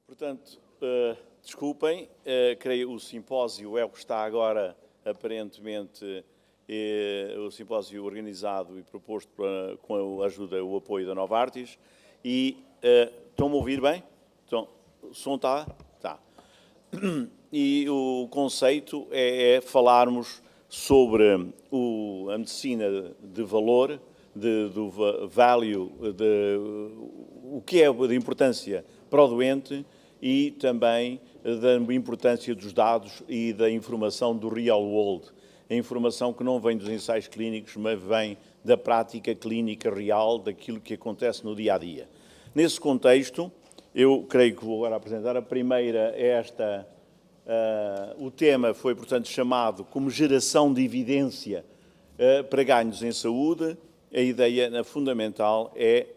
Portanto, desculpem, creio o simpósio é o que está agora, aparentemente, o simpósio organizado e proposto com a ajuda, o apoio da Novartis. E estão-me a ouvir bem? Então, o som está? Está. E o conceito é falarmos sobre a medicina de valor, do value, o que é de importância para o doente e também da importância dos dados e da informação do real world. A informação que não vem dos ensaios clínicos, mas vem da prática clínica real, daquilo que acontece no dia-a-dia. Nesse contexto, eu creio que vou agora apresentar a primeira, o tema foi, portanto, chamado como geração de evidência para ganhos em saúde. A ideia fundamental é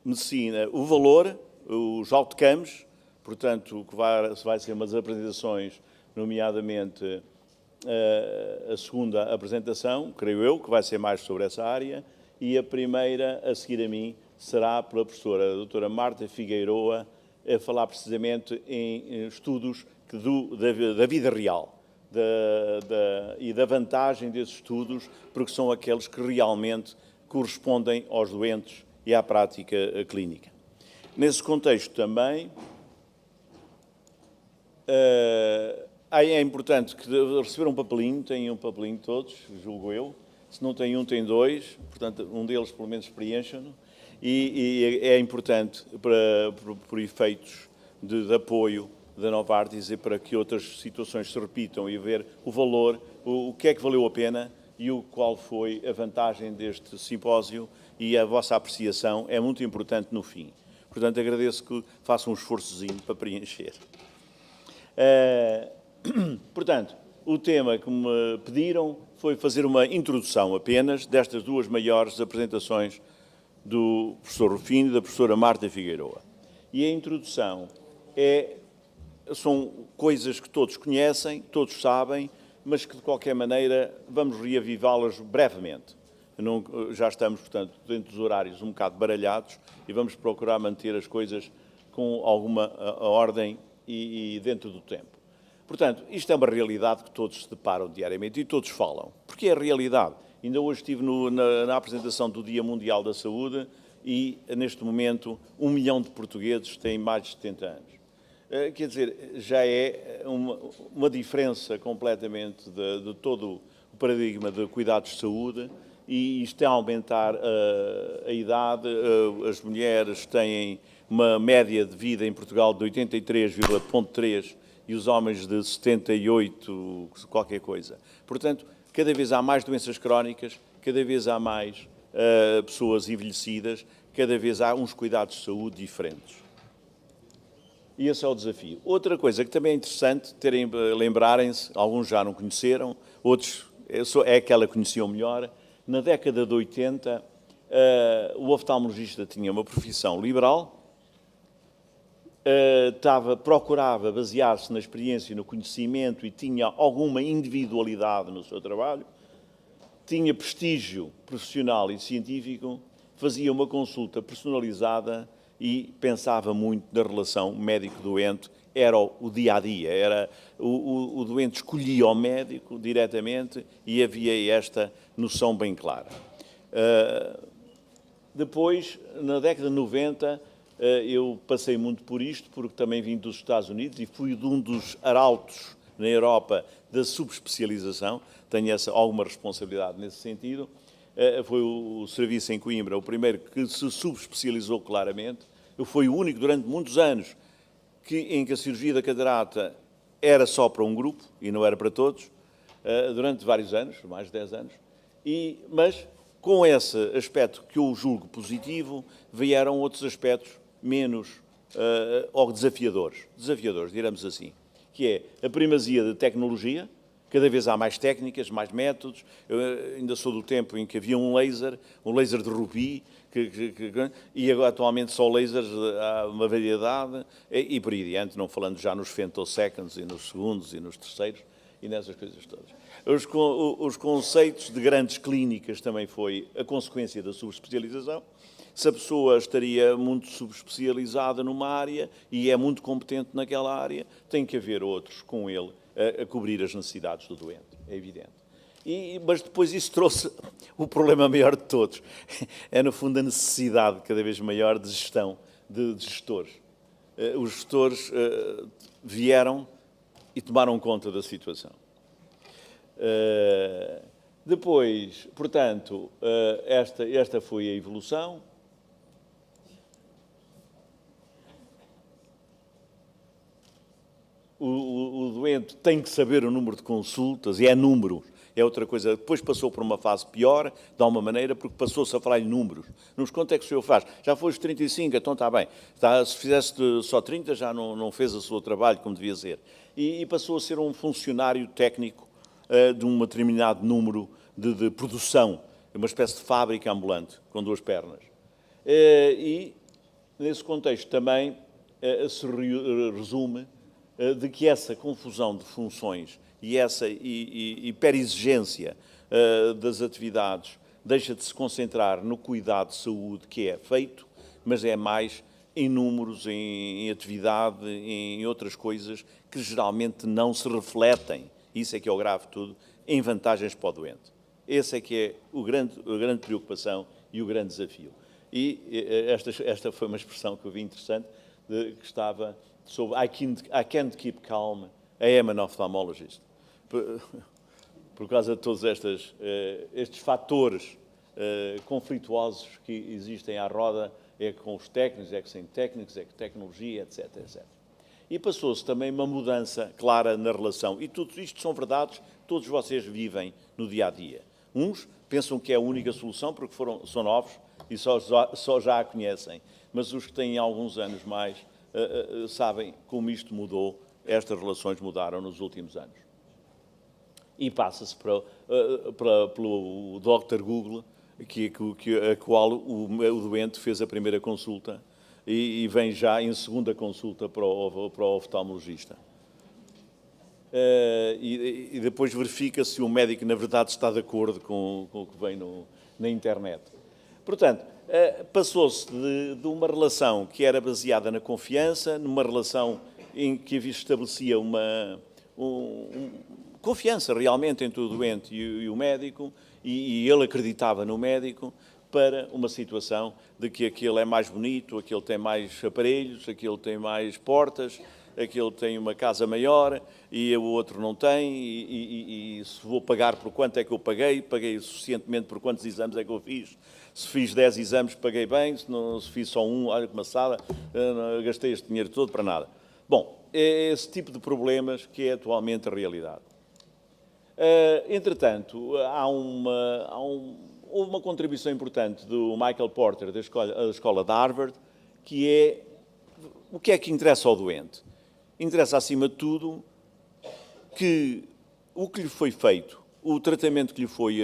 medicina, o valor, os outcomes, portanto, que vai ser umas apresentações, nomeadamente a segunda apresentação, creio eu, que vai ser mais sobre essa área, e a primeira, a seguir a mim, será pela professora a doutora Marta Figueiroa, a falar precisamente em estudos da vida real e da vantagem desses estudos, porque são aqueles que realmente correspondem aos doentes e à prática clínica. Nesse contexto também, é importante que receber um papelinho, têm um papelinho todos, julgo eu. Se não tem um, tem dois, portanto, um deles pelo menos preencham-no. E é importante por efeitos de apoio da Novartis e para que outras situações se repitam e ver o valor, o que é que valeu a pena e qual foi a vantagem deste simpósio, e a vossa apreciação é muito importante no fim. Portanto, agradeço que façam um esforçozinho para preencher. Portanto, o tema que me pediram foi fazer uma introdução apenas destas duas maiores apresentações do professor Rufino e da professora Marta Figueiroa. E a introdução são coisas que todos conhecem, todos sabem, mas que, de qualquer maneira, vamos reavivá-las brevemente. Já estamos, portanto, dentro dos horários um bocado baralhados e vamos procurar manter as coisas com alguma ordem e dentro do tempo. Portanto, isto é uma realidade que todos se deparam diariamente e todos falam. Porque é a realidade. Ainda hoje estive na apresentação do Dia Mundial da Saúde e, neste momento, 1 milhão de portugueses têm mais de 70 anos. Quer dizer, já é uma diferença completamente de todo o paradigma de cuidados de saúde, e isto é aumentar a idade. As mulheres têm uma média de vida em Portugal de 83,3 e os homens de 78, qualquer coisa. Portanto, cada vez há mais doenças crónicas, cada vez há mais pessoas envelhecidas, cada vez há uns cuidados de saúde diferentes. E esse é o desafio. Outra coisa que também é interessante lembrarem-se, alguns já não conheceram, outros é aquela que conheciam melhor. Na década de 80, o oftalmologista tinha uma profissão liberal, procurava basear-se na experiência e no conhecimento e tinha alguma individualidade no seu trabalho, tinha prestígio profissional e científico, fazia uma consulta personalizada e pensava muito na relação médico-doente. Era o dia-a-dia, era o doente escolhia o médico diretamente e havia esta noção bem clara. Depois, na década de 90, eu passei muito por isto, porque também vim dos Estados Unidos e fui de um dos arautos na Europa da subespecialização, tenho alguma responsabilidade nesse sentido. Foi o serviço em Coimbra o primeiro que se subespecializou claramente. Eu fui o único durante muitos anos em que a cirurgia da catarata era só para um grupo e não era para todos, durante vários anos, mais de 10 anos. Mas com esse aspecto que eu julgo positivo, vieram outros aspectos menos ou desafiadores, diremos assim, que é a primazia da tecnologia. Cada vez há mais técnicas, mais métodos. Eu ainda sou do tempo em que havia um laser de rubi, e agora, atualmente, só lasers há uma variedade, e por aí adiante, não falando já nos femtoseconds, e nos segundos, e nos terceiros, e nessas coisas todas. Os conceitos de grandes clínicas também foi a consequência da subespecialização. Se a pessoa estaria muito subespecializada numa área e é muito competente naquela área, tem que haver outros com ele a cobrir as necessidades do doente, é evidente. Mas depois isso trouxe o problema maior de todos. É, no fundo, a necessidade cada vez maior de gestão, de gestores. Os gestores vieram e tomaram conta da situação. Depois, portanto, esta foi a evolução. O doente tem que saber o número de consultas, e é número, é outra coisa. Depois passou por uma fase pior, de alguma maneira, porque passou-se a falar em números. Nos quanto é que o senhor faz? Já foste 35, então está bem. Se fizesse só 30, já não fez o seu trabalho como devia ser. E passou a ser um funcionário técnico de um determinado número de produção, uma espécie de fábrica ambulante, com duas pernas. E, nesse contexto, também se resume de que essa confusão de funções e essa hiperexigência das atividades deixa de se concentrar no cuidado de saúde que é feito, mas é mais em números, em atividade, em outras coisas que geralmente não se refletem, isso é que é o grave de tudo, em vantagens para o doente. Esse é que é a grande preocupação e o grande desafio. E esta foi uma expressão que eu vi interessante, que estava sobre I can't keep calm, I am an ophthalmologist. Por causa de todos estes fatores conflituosos que existem à roda, é com os técnicos, é que sem técnicos, é com tecnologia, etc, etc. E passou-se também uma mudança clara na relação. E tudo isto são verdades que todos vocês vivem no dia-a-dia. Uns pensam que é a única solução porque são novos e só já a conhecem. Mas os que têm alguns anos mais sabem como isto mudou, estas relações mudaram nos últimos anos. E passa-se pelo Dr. Google, a qual o doente fez a primeira consulta e vem já em segunda consulta para o oftalmologista. E depois verifica se o médico, na verdade, está de acordo com o que vem na internet. Portanto, passou-se de uma relação que era baseada na confiança, numa relação em que estabelecia uma confiança realmente entre o doente e o médico, e ele acreditava no médico, para uma situação de que aquele é mais bonito, aquele tem mais aparelhos, aquele tem mais portas, aquele tem uma casa maior e o outro não tem, e se vou pagar por quanto é que eu paguei suficientemente por quantos exames é que eu fiz. Se fiz 10 exames, paguei bem, se fiz só um, olha que maçada, gastei este dinheiro todo para nada. Bom, é esse tipo de problemas que é atualmente a realidade. Entretanto, houve uma contribuição importante do Michael Porter, da escola de Harvard, que é o que é que interessa ao doente. Interessa, acima de tudo, que o que lhe foi feito, o tratamento que lhe foi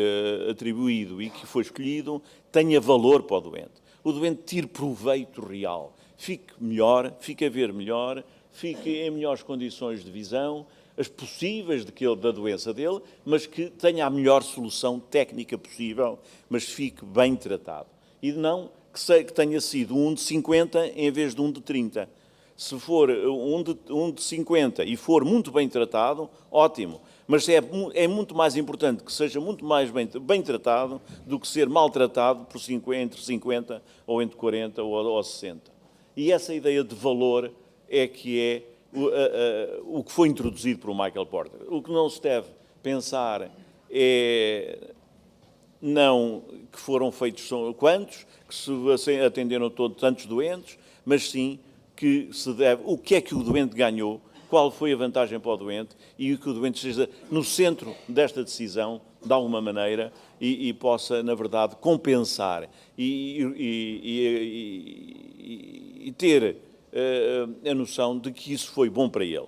atribuído e que foi escolhido, tenha valor para o doente. O doente tire proveito real, fique melhor, fique a ver melhor, fique em melhores condições de visão, as possíveis da doença dele, mas que tenha a melhor solução técnica possível, mas fique bem tratado. E não que tenha sido um de 50 em vez de um de 30. Se for um de 50 e for muito bem tratado, ótimo. Mas é muito mais importante que seja muito mais bem tratado do que ser maltratado entre 50 ou entre 40 ou 60. E essa ideia de valor é que é o que foi introduzido por Michael Porter. O que não se deve pensar é não que foram feitos quantos, que se atenderam tantos doentes, mas sim que se deve o que é que o doente ganhou, qual foi a vantagem para o doente e que o doente esteja no centro desta decisão, de alguma maneira, e possa, na verdade, compensar e ter a noção de que isso foi bom para ele.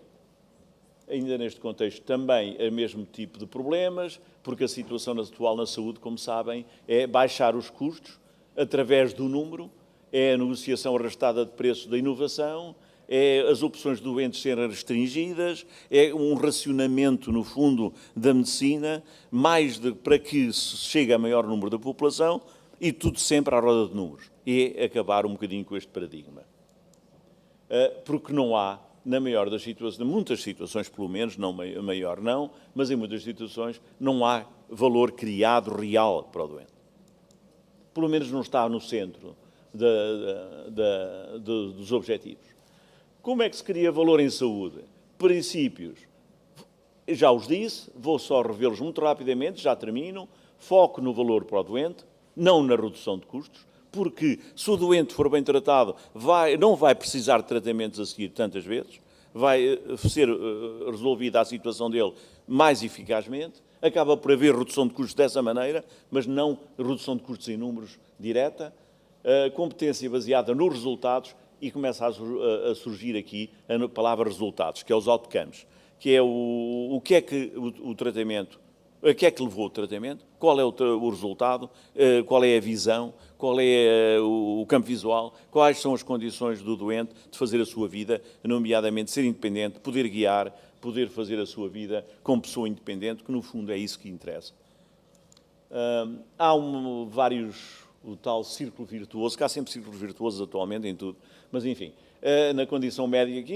Ainda neste contexto também é o mesmo tipo de problemas, porque a situação atual na saúde, como sabem, é baixar os custos através do número, é a negociação arrastada de preços da inovação, é as opções de doentes serem restringidas, é um racionamento, no fundo, da medicina, para que se chegue a maior número da população, e tudo sempre à roda de números. é acabar um bocadinho com este paradigma. Porque não há, na maior das situações, em muitas situações pelo menos, não maior não, mas em muitas situações não há valor criado real para o doente. Pelo menos não está no centro dos objetivos. Como é que se cria valor em saúde? Princípios. Já os disse, vou só revê-los muito rapidamente, já termino. Foco no valor para o doente, não na redução de custos, porque se o doente for bem tratado, não vai precisar de tratamentos a seguir tantas vezes, vai ser resolvida a situação dele mais eficazmente, acaba por haver redução de custos dessa maneira, mas não redução de custos em números direta, competência baseada nos resultados, e começa a surgir aqui a palavra resultados, que é os outcomes, que é o que é que o tratamento, a que é que levou o tratamento, qual é o resultado, qual é a visão, qual é o campo visual, quais são as condições do doente de fazer a sua vida, nomeadamente ser independente, poder guiar, poder fazer a sua vida como pessoa independente, que no fundo é isso que interessa. Há o tal círculo virtuoso, que há sempre círculos virtuosos atualmente em tudo, mas enfim, na condição médica, que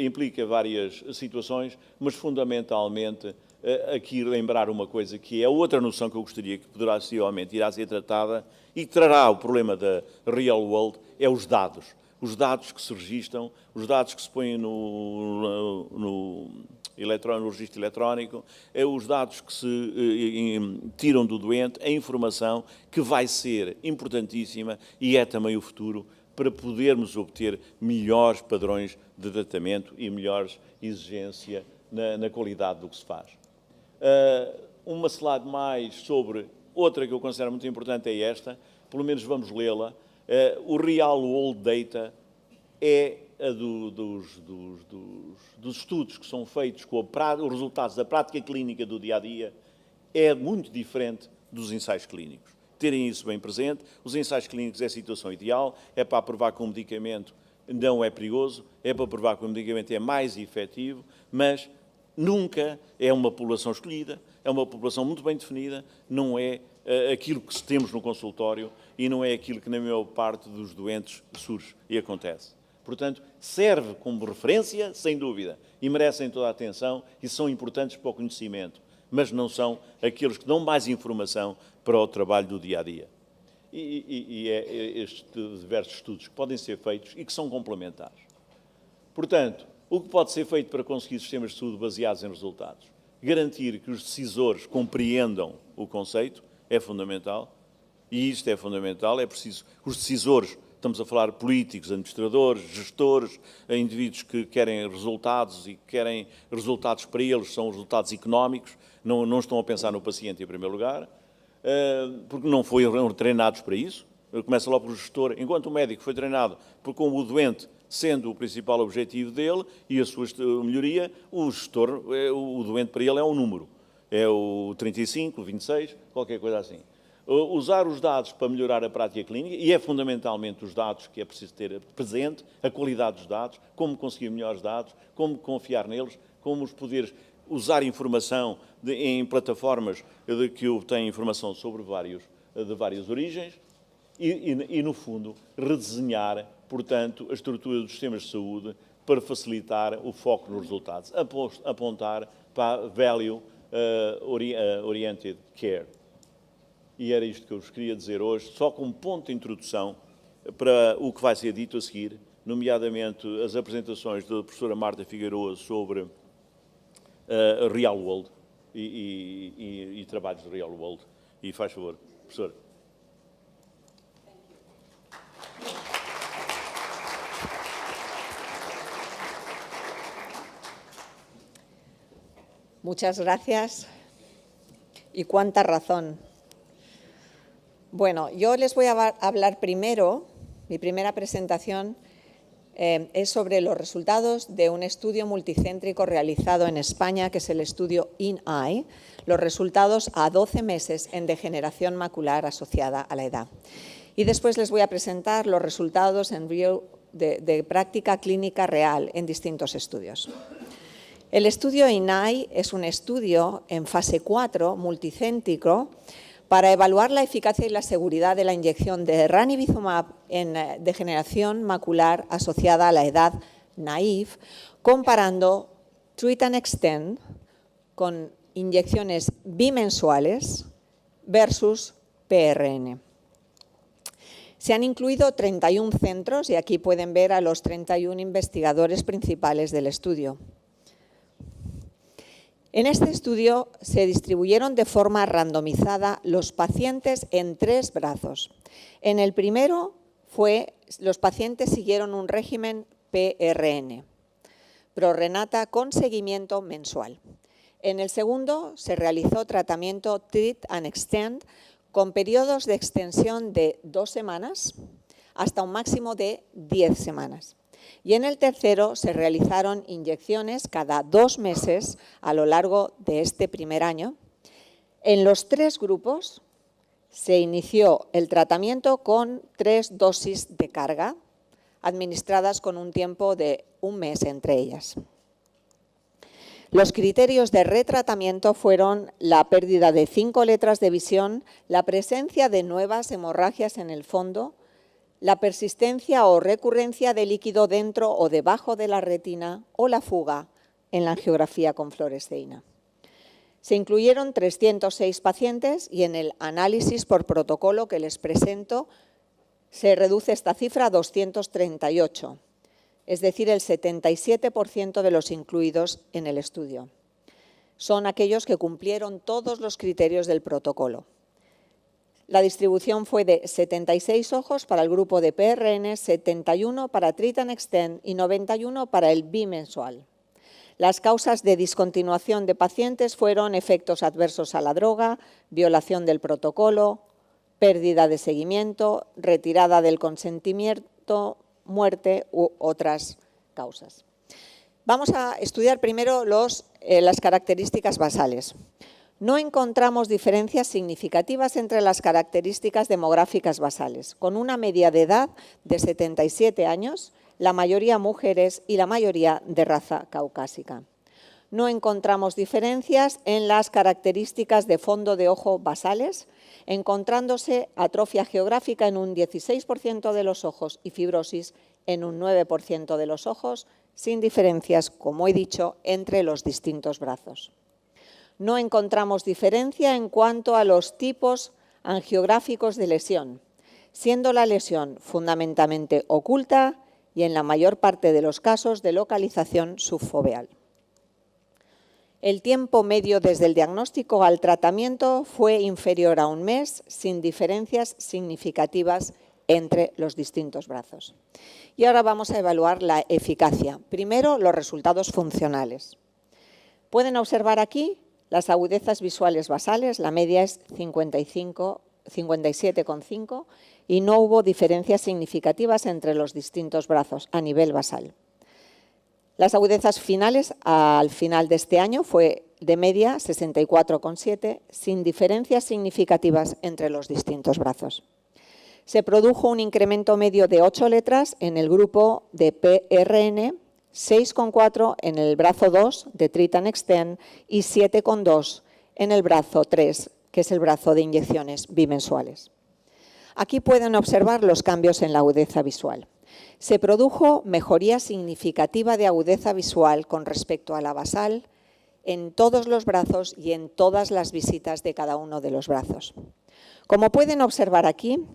implica várias situações, mas fundamentalmente aqui lembrar uma coisa que é outra noção que eu gostaria que possivelmente irá ser tratada e trará o problema da real world, é os dados. Os dados que se registram, os dados que se põem no registro eletrónico, os dados que se tiram do doente, a informação que vai ser importantíssima e é também o futuro para podermos obter melhores padrões de tratamento e melhores exigência na qualidade do que se faz. Uma slide mais sobre outra que eu considero muito importante é esta, pelo menos vamos lê-la. O Real World Data é dos estudos que são feitos com os resultados da prática clínica do dia-a-dia, é muito diferente dos ensaios clínicos. Terem isso bem presente, os ensaios clínicos é a situação ideal, é para provar que um medicamento não é perigoso, é para provar que o medicamento é mais efetivo, mas nunca é uma população escolhida, é uma população muito bem definida, não é aquilo que temos no consultório e não é aquilo que na maior parte dos doentes surge e acontece. Portanto, serve como referência, sem dúvida, e merecem toda a atenção e são importantes para o conhecimento, mas não são aqueles que dão mais informação para o trabalho do dia-a-dia. E é estes diversos estudos que podem ser feitos e que são complementares. Portanto, o que pode ser feito para conseguir sistemas de saúde baseados em resultados? Garantir que os decisores compreendam o conceito é fundamental, e isto é fundamental, é preciso, os decisores, estamos a falar de políticos, administradores, gestores, indivíduos que querem resultados e que querem resultados para eles, são resultados económicos, não estão a pensar no paciente em primeiro lugar, porque não foram treinados para isso. Começa logo pelo gestor, enquanto o médico foi treinado como o doente sendo o principal objetivo dele e a sua melhoria, o gestor, o doente para ele é um número. É o 35, o 26, qualquer coisa assim. Usar os dados para melhorar a prática clínica, e é fundamentalmente os dados que é preciso ter presente, a qualidade dos dados, como conseguir melhores dados, como confiar neles, como os poderes usar informação em plataformas de que obtêm informação sobre de várias origens e, no fundo, redesenhar, portanto, a estrutura dos sistemas de saúde para facilitar o foco nos resultados, apontar para Value Oriented Care. E era isto que eu vos queria dizer hoje, só como ponto de introdução para o que vai ser dito a seguir, nomeadamente as apresentações da professora Marta Figueiroa sobre Real World e trabalhos de Real World. E faz favor, professora. Muchas gracias. Y cuánta razón. Bueno, yo les voy a hablar primero, mi primera presentación es sobre los resultados de un estudio multicéntrico realizado en España, que es el estudio INEYE, los resultados a 12 meses en degeneración macular asociada a la edad. Y después les voy a presentar los resultados de práctica clínica real en distintos estudios. El estudio INEYE es un estudio en fase 4 multicéntrico Para evaluar la eficacia y la seguridad de la inyección de ranibizumab en degeneración macular asociada a la edad naive, comparando Treat and Extend con inyecciones bimensuales versus PRN. Se han incluido 31 centros y aquí pueden ver a los 31 investigadores principales del estudio. En este estudio se distribuyeron de forma randomizada los pacientes en 3 brazos. En el primero los pacientes siguieron un régimen PRN, prorrenata con seguimiento mensual. En el segundo se realizó tratamiento Treat and Extend con periodos de extensión de 2 semanas hasta un máximo de 10 semanas. Y en el tercero se realizaron inyecciones cada 2 meses a lo largo de este primer año. En los 3 grupos se inició el tratamiento con 3 dosis de carga, administradas con un tiempo de 1 mes entre ellas. Los criterios de retratamiento fueron la pérdida de 5 letras de visión, la presencia de nuevas hemorragias en el fondo, la persistencia o recurrencia de líquido dentro o debajo de la retina o la fuga en la angiografía con fluoresceína. Se incluyeron 306 pacientes y en el análisis por protocolo que les presento se reduce esta cifra a 238, es decir, el 77% de los incluidos en el estudio. Son aquellos que cumplieron todos los criterios del protocolo. La distribución fue de 76 ojos para el grupo de PRN, 71 para Treat and Extend y 91 para el bimensual. Las causas de discontinuación de pacientes fueron efectos adversos a la droga, violación del protocolo, pérdida de seguimiento, retirada del consentimiento, muerte u otras causas. Vamos a estudiar primero las características basales. No encontramos diferencias significativas entre las características demográficas basales, con una media de edad de 77 años, la mayoría mujeres y la mayoría de raza caucásica. No encontramos diferencias en las características de fondo de ojo basales, encontrándose atrofia geográfica en un 16% de los ojos y fibrosis en un 9% de los ojos, sin diferencias, como he dicho, entre los distintos brazos. No encontramos diferencia en cuanto a los tipos angiográficos de lesión, siendo la lesión fundamentalmente oculta y en la mayor parte de los casos de localización subfoveal. El tiempo medio desde el diagnóstico al tratamiento fue inferior a 1 mes, sin diferencias significativas entre los distintos brazos. Y ahora vamos a evaluar la eficacia. Primero, los resultados funcionales. Pueden observar aquí las agudezas visuales basales, la media es 57,5 y no hubo diferencias significativas entre los distintos brazos a nivel basal. Las agudezas finales al final de este año fue de media 64,7, sin diferencias significativas entre los distintos brazos. Se produjo un incremento medio de 8 letras en el grupo de PRN, 6,4 en el brazo 2 de Treat and Extend y 7,2 en el brazo 3, que es el brazo de inyecciones bimensuales. Aquí pueden observar los cambios en la agudeza visual. Se produjo mejoría significativa de agudeza visual con respecto a la basal en todos los brazos y en todas las visitas de cada uno de los brazos. Como pueden observar aquí,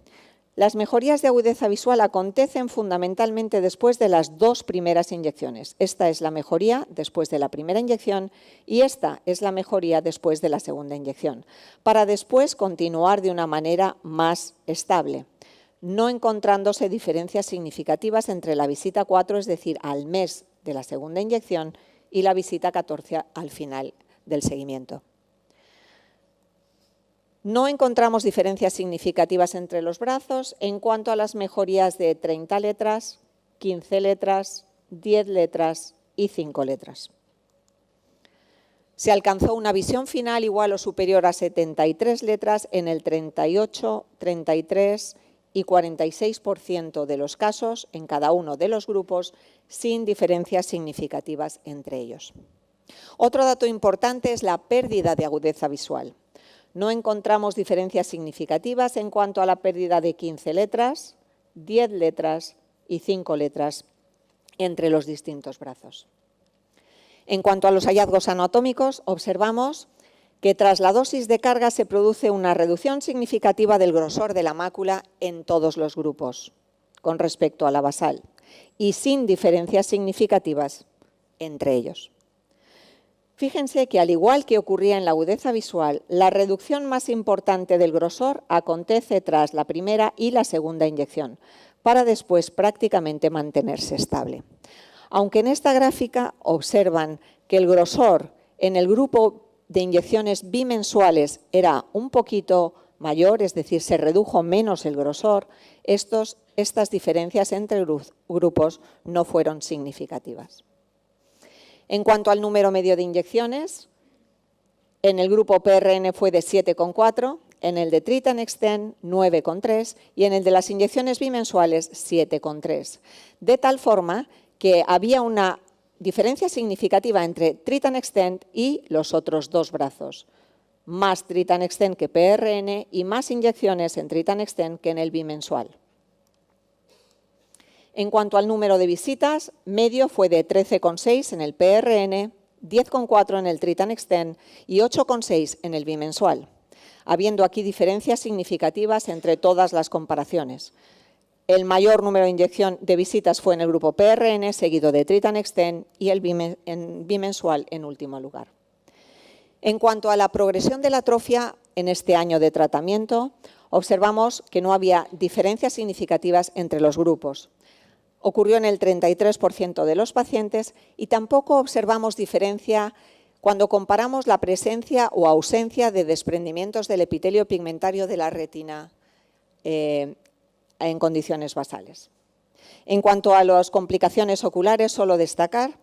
las mejorías de agudeza visual acontecen fundamentalmente después de las 2 primeras inyecciones. Esta es la mejoría después de la primera inyección y esta es la mejoría después de la segunda inyección, para después continuar de una manera más estable, no encontrándose diferencias significativas entre la visita 4, es decir, al mes de la segunda inyección, y la visita 14 al final del seguimiento. No encontramos diferencias significativas entre los brazos en cuanto a las mejorías de 30 letras, 15 letras, 10 letras y 5 letras. Se alcanzó una visión final igual o superior a 73 letras en el 38, 33 y 46% de los casos en cada uno de los grupos, sin diferencias significativas entre ellos. Otro dato importante es la pérdida de agudeza visual. no encontramos diferencias significativas en cuanto a la pérdida de 15 letras, 10 letras y 5 letras entre los distintos brazos. En cuanto a los hallazgos anatómicos, observamos que tras la dosis de carga se produce una reducción significativa del grosor de la mácula en todos los grupos con respecto a la basal y sin diferencias significativas entre ellos. Fíjense que, al igual que ocurría en la agudeza visual, la reducción más importante del grosor acontece tras la primera y la segunda inyección, para después prácticamente mantenerse estable. Aunque en esta gráfica observan que el grosor en el grupo de inyecciones bimensuales era un poquito mayor, es decir, se redujo menos el grosor, estas diferencias entre grupos no fueron significativas. En cuanto al número medio de inyecciones, en el grupo PRN fue de 7,4, en el de Treat and Extend 9,3 y en el de las inyecciones bimensuales 7,3. De tal forma que había una diferencia significativa entre Treat and Extend y los otros dos brazos. Más Treat and Extend que PRN y más inyecciones en Treat and Extend que en el bimensual. En cuanto al número de visitas, medio fue de 13,6 en el PRN, 10,4 en el Treat and Extend y 8,6 en el bimensual, habiendo aquí diferencias significativas entre todas las comparaciones. El mayor número de visitas fue en el grupo PRN, seguido de Treat and Extend y el bimensual en último lugar. En cuanto a la progresión de la atrofia en este año de tratamiento, observamos que no había diferencias significativas entre los grupos. Ocurrió en el 33% de los pacientes y tampoco observamos diferencia cuando comparamos la presencia o ausencia de desprendimientos del epitelio pigmentario de la retina en condiciones basales. En cuanto a las complicaciones oculares, solo destacar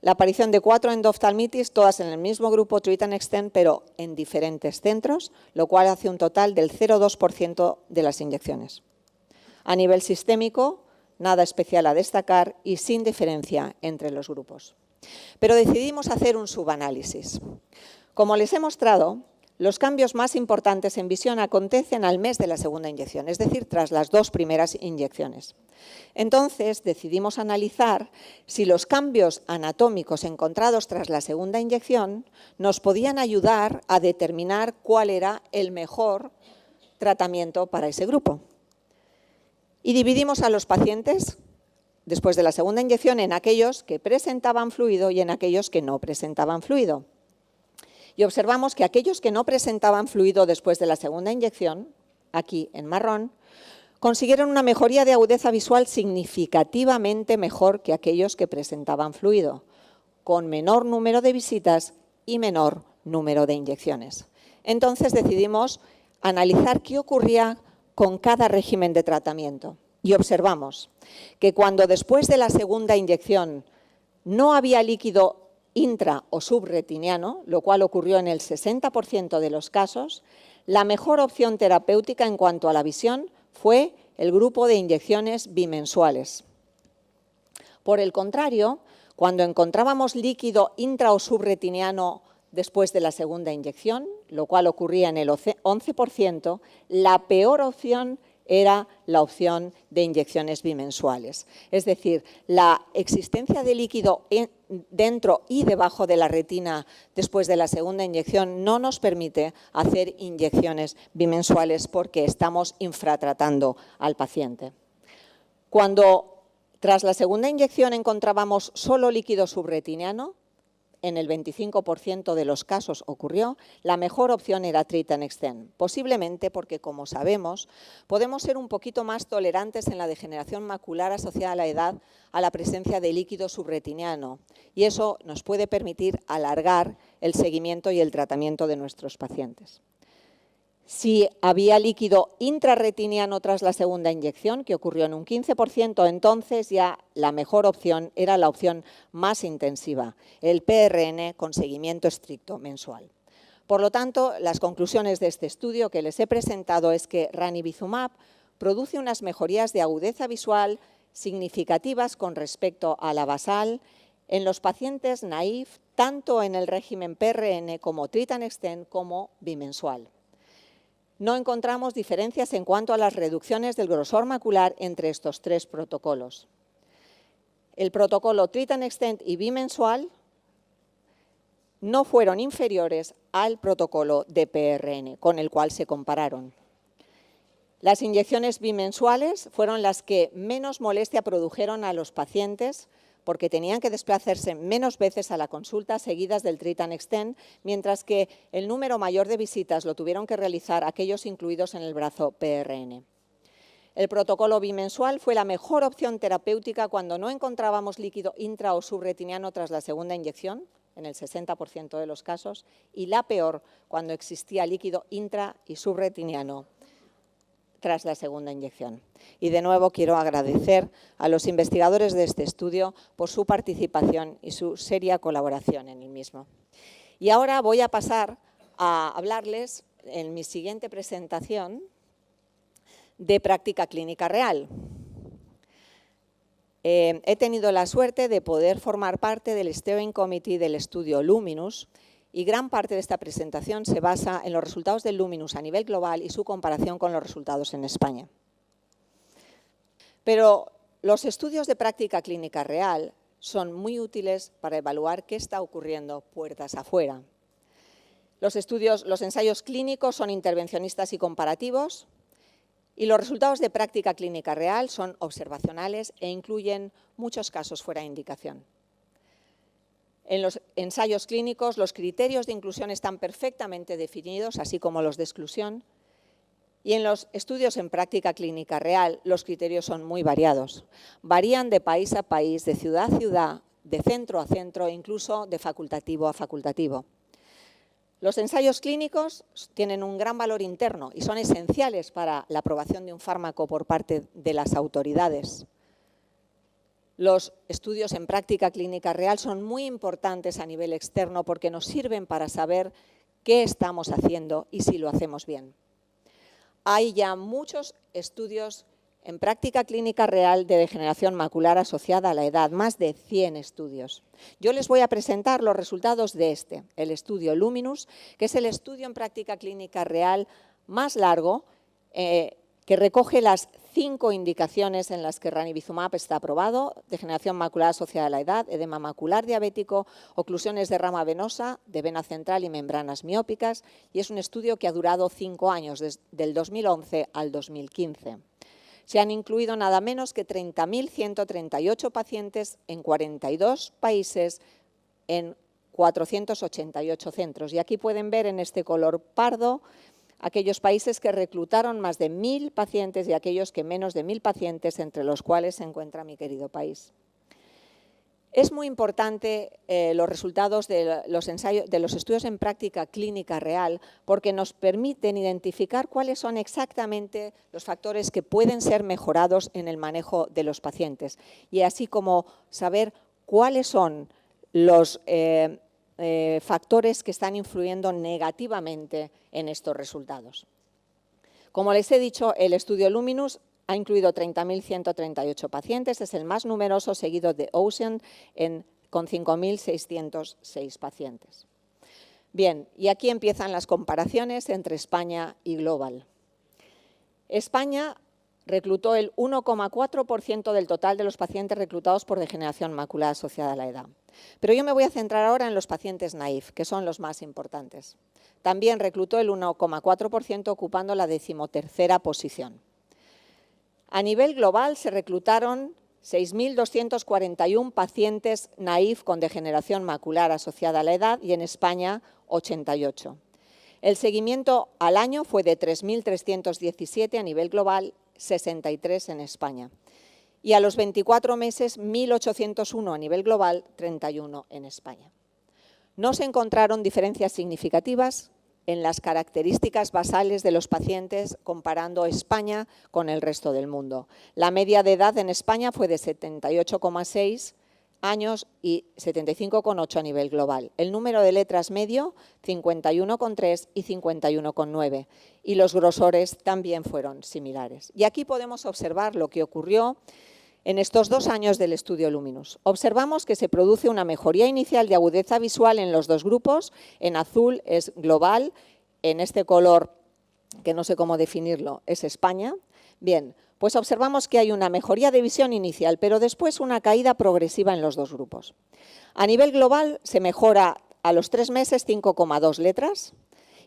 la aparición de 4 endoftalmitis, todas en el mismo grupo Treat and Extend, pero en diferentes centros, lo cual hace un total del 0,2% de las inyecciones. A nivel sistémico, nada especial a destacar y sin diferencia entre los grupos. Pero decidimos hacer un subanálisis. Como les he mostrado, los cambios más importantes en visión acontecen al mes de la segunda inyección, es decir, tras las 2 primeras inyecciones. Entonces, decidimos analizar si los cambios anatómicos encontrados tras la segunda inyección nos podían ayudar a determinar cuál era el mejor tratamiento para ese grupo. Y dividimos a los pacientes, después de la segunda inyección, en aquellos que presentaban fluido y en aquellos que no presentaban fluido. Y observamos que aquellos que no presentaban fluido después de la segunda inyección, aquí en marrón, consiguieron una mejoría de agudeza visual significativamente mejor que aquellos que presentaban fluido, con menor número de visitas y menor número de inyecciones. Entonces decidimos analizar qué ocurría con cada régimen de tratamiento y observamos que cuando después de la segunda inyección no había líquido intra o subretiniano, lo cual ocurrió en el 60% de los casos, la mejor opción terapéutica en cuanto a la visión fue el grupo de inyecciones bimensuales. Por el contrario, cuando encontrábamos líquido intra o subretiniano después de la segunda inyección, lo cual ocurría en el 11%, la peor opción era la opción de inyecciones bimensuales. Es decir, la existencia de líquido dentro y debajo de la retina después de la segunda inyección no nos permite hacer inyecciones bimensuales porque estamos infratratando al paciente. Cuando tras la segunda inyección encontrábamos solo líquido subretiniano, en el 25% de los casos ocurrió, la mejor opción era Treat and Extend, posiblemente porque, como sabemos, podemos ser un poquito más tolerantes en la degeneración macular asociada a la edad a la presencia de líquido subretiniano y eso nos puede permitir alargar el seguimiento y el tratamiento de nuestros pacientes. Si había líquido intrarretiniano tras la segunda inyección, que ocurrió en un 15%, entonces ya la mejor opción era la opción más intensiva, el PRN con seguimiento estricto mensual. Por lo tanto, las conclusiones de este estudio que les he presentado es que ranibizumab produce unas mejorías de agudeza visual significativas con respecto a la basal en los pacientes naïf tanto en el régimen PRN como Treat and Extend como bimensual. No encontramos diferencias en cuanto a las reducciones del grosor macular entre estos tres protocolos. El protocolo Treat and Extend y bimensual no fueron inferiores al protocolo de PRN, con el cual se compararon. Las inyecciones bimensuales fueron las que menos molestia produjeron a los pacientes porque tenían que desplazarse menos veces a la consulta seguidas del Treat and Extend, mientras que el número mayor de visitas lo tuvieron que realizar aquellos incluidos en el brazo PRN. El protocolo bimensual fue la mejor opción terapéutica cuando no encontrábamos líquido intra o subretiniano tras la segunda inyección, en el 60% de los casos, y la peor cuando existía líquido intra y subretiniano tras la segunda inyección. Y de nuevo quiero agradecer a los investigadores de este estudio por su participación y su seria colaboración en el mismo. Y ahora voy a pasar a hablarles en mi siguiente presentación de práctica clínica real. He tenido la suerte de poder formar parte del Steering Committee del estudio Luminous y gran parte de esta presentación se basa en los resultados del Luminous a nivel global y su comparación con los resultados en España. Pero los estudios de práctica clínica real son muy útiles para evaluar qué está ocurriendo puertas afuera. Los ensayos clínicos son intervencionistas y comparativos, y los resultados de práctica clínica real son observacionales e incluyen muchos casos fuera de indicación. En los ensayos clínicos, los criterios de inclusión están perfectamente definidos, así como los de exclusión, y en los estudios en práctica clínica real, los criterios son muy variados. Varían de país a país, de ciudad a ciudad, de centro a centro e incluso de facultativo a facultativo. Los ensayos clínicos tienen un gran valor interno y son esenciales para la aprobación de un fármaco por parte de las autoridades. Los estudios en práctica clínica real son muy importantes a nivel externo porque nos sirven para saber qué estamos haciendo y si lo hacemos bien. Hay ya muchos estudios en práctica clínica real de degeneración macular asociada a la edad, más de 100 estudios. Yo les voy a presentar los resultados de el estudio Luminous, que es el estudio en práctica clínica real más largo, que recoge las 5 indicaciones en las que ranibizumab está aprobado: degeneración macular asociada a la edad, edema macular diabético, oclusiones de rama venosa, de vena central y membranas miópicas, y es un estudio que ha durado 5 años, desde el 2011 al 2015. Se han incluido nada menos que 30.138 pacientes en 42 países en 488 centros. Y aquí pueden ver en este color pardo aquellos países que reclutaron más de 1.000 pacientes y aquellos que menos de 1.000 pacientes, entre los cuales se encuentra mi querido país. Es muy importante los resultados de los estudios en práctica clínica real porque nos permiten identificar cuáles son exactamente los factores que pueden ser mejorados en el manejo de los pacientes y así como saber cuáles son los factores que están influyendo negativamente en estos resultados. Como les he dicho, el estudio Luminous ha incluido 30.138 pacientes, es el más numeroso, seguido de Ocean con 5.606 pacientes. Bien, y aquí empiezan las comparaciones entre España y Global. España reclutó el 1,4% del total de los pacientes reclutados por degeneración macular asociada a la edad. Pero yo me voy a centrar ahora en los pacientes naïf, que son los más importantes. También reclutó el 1,4%, ocupando la 13ª posición. A nivel global se reclutaron 6.241 pacientes naïf con degeneración macular asociada a la edad y en España 88. El seguimiento al año fue de 3.317 a nivel global, 63 en España. Y a los 24 meses, 1.801 a nivel global, 31 en España. No se encontraron diferencias significativas en las características basales de los pacientes comparando España con el resto del mundo. La media de edad en España fue de 78,6 años y 75,8 a nivel global. El número de letras medio, 51,3 y 51,9. Y los grosores también fueron similares. Y aquí podemos observar lo que ocurrió En estos 2 años del estudio Luminus, observamos que se produce una mejoría inicial de agudeza visual en los 2 grupos. En azul es global, en este color, que no sé cómo definirlo, es España. Bien, pues observamos que hay una mejoría de visión inicial, pero después una caída progresiva en los 2 grupos. A nivel global se mejora a los 3 meses 5,2 letras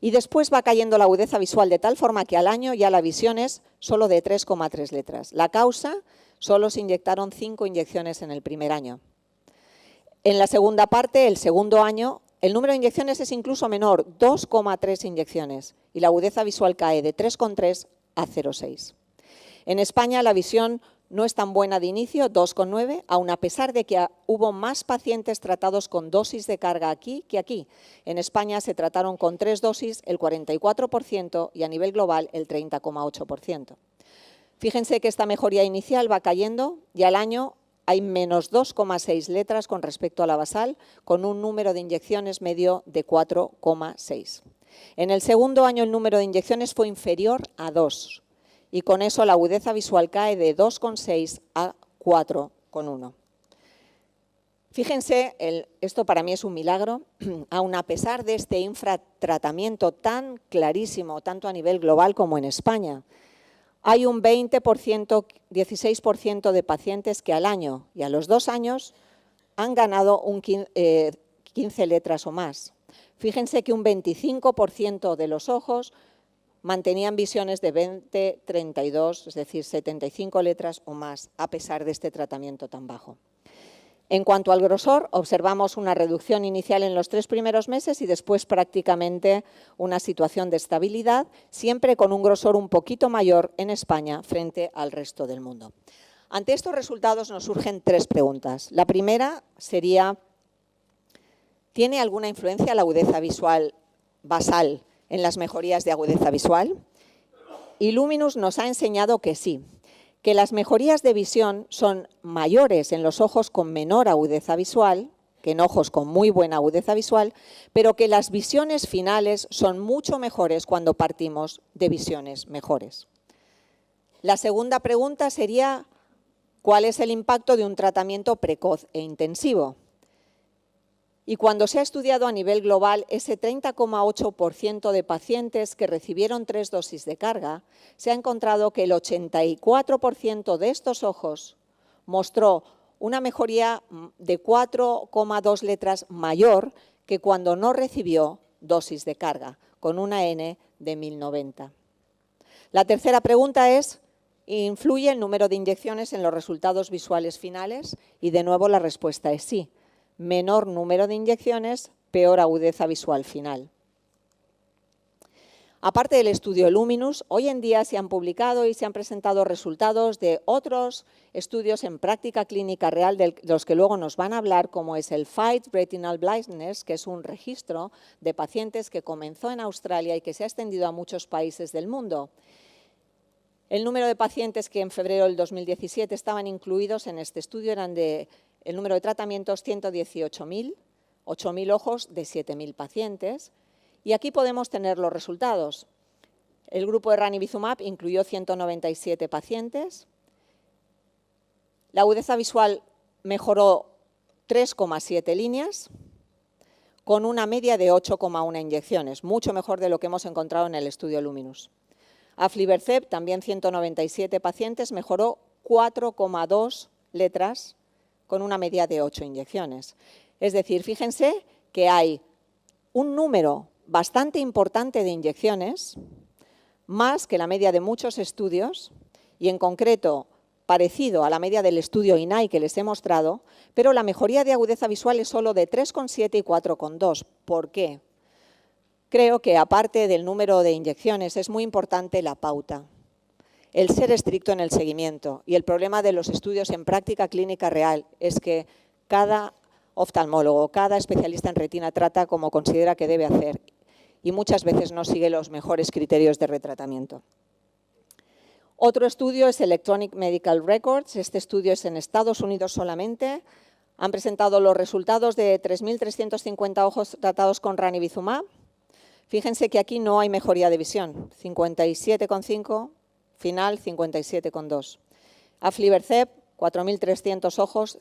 y después va cayendo la agudeza visual de tal forma que al año ya la visión es solo de 3,3 letras. La causa, solo se inyectaron 5 inyecciones en el primer año. En la segunda parte, el segundo año, el número de inyecciones es incluso menor, 2,3 inyecciones, y la agudeza visual cae de 3,3 a 0,6. En España la visión no es tan buena de inicio, 2,9, aun a pesar de que hubo más pacientes tratados con dosis de carga aquí que aquí. En España se trataron con 3 dosis el 44% y a nivel global el 30,8%. Fíjense que esta mejoría inicial va cayendo y al año hay menos 2,6 letras con respecto a la basal, con un número de inyecciones medio de 4,6. En el segundo año el número de inyecciones fue inferior a 2 y con eso la agudeza visual cae de 2,6 a 4,1. Fíjense, esto para mí es un milagro, aun a pesar de este infratratamiento tan clarísimo, tanto a nivel global como en España. Hay un 20%, 16% de pacientes que al año y a los 2 años han ganado 15 letras o más. Fíjense que un 25% de los ojos mantenían visiones de 20, 32, es decir, 75 letras o más, a pesar de este tratamiento tan bajo. En cuanto al grosor, observamos una reducción inicial en los 3 primeros meses y después prácticamente una situación de estabilidad, siempre con un grosor un poquito mayor en España frente al resto del mundo. Ante estos resultados nos surgen 3 preguntas. La primera sería, ¿tiene alguna influencia la agudeza visual basal en las mejorías de agudeza visual? Y Luminus nos ha enseñado que sí, que las mejorías de visión son mayores en los ojos con menor agudeza visual que en ojos con muy buena agudeza visual, pero que las visiones finales son mucho mejores cuando partimos de visiones mejores. La segunda pregunta sería, ¿cuál es el impacto de un tratamiento precoz e intensivo? Y cuando se ha estudiado a nivel global, ese 30,8% de pacientes que recibieron 3 dosis de carga, se ha encontrado que el 84% de estos ojos mostró una mejoría de 4,2 letras mayor que cuando no recibió dosis de carga, con una N de 1090. La tercera pregunta es, ¿influye el número de inyecciones en los resultados visuales finales? Y de nuevo la respuesta es sí. Menor número de inyecciones, peor agudeza visual final. Aparte del estudio Luminus, hoy en día se han publicado y se han presentado resultados de otros estudios en práctica clínica real de los que luego nos van a hablar, como es el Fight Retinal Blindness, que es un registro de pacientes que comenzó en Australia y que se ha extendido a muchos países del mundo. El número de pacientes que en febrero del 2017 estaban incluidos en este estudio eran el número de tratamientos 118.000, 8.000 ojos de 7.000 pacientes. Y aquí podemos tener los resultados. El grupo de ranibizumab incluyó 197 pacientes. La agudeza visual mejoró 3,7 líneas, con una media de 8,1 inyecciones, mucho mejor de lo que hemos encontrado en el estudio Luminus. Aflibercept, también 197 pacientes, mejoró 4,2 letras, con una media de 8 inyecciones. Es decir, fíjense que hay un número bastante importante de inyecciones, más que la media de muchos estudios, y en concreto parecido a la media del estudio INAI que les he mostrado, pero la mejoría de agudeza visual es solo de 3,7 y 4,2. ¿Por qué? Creo que aparte del número de inyecciones es muy importante la pauta, el ser estricto en el seguimiento, y el problema de los estudios en práctica clínica real es que cada oftalmólogo, cada especialista en retina trata como considera que debe hacer y muchas veces no sigue los mejores criterios de retratamiento. Otro estudio es Electronic Medical Records. Este estudio es en Estados Unidos solamente. Han presentado los resultados de 3.350 ojos tratados con ranibizumab. Fíjense que aquí no hay mejoría de visión, 57,5, final 57,2. Aflibercept, 4.300 ojos,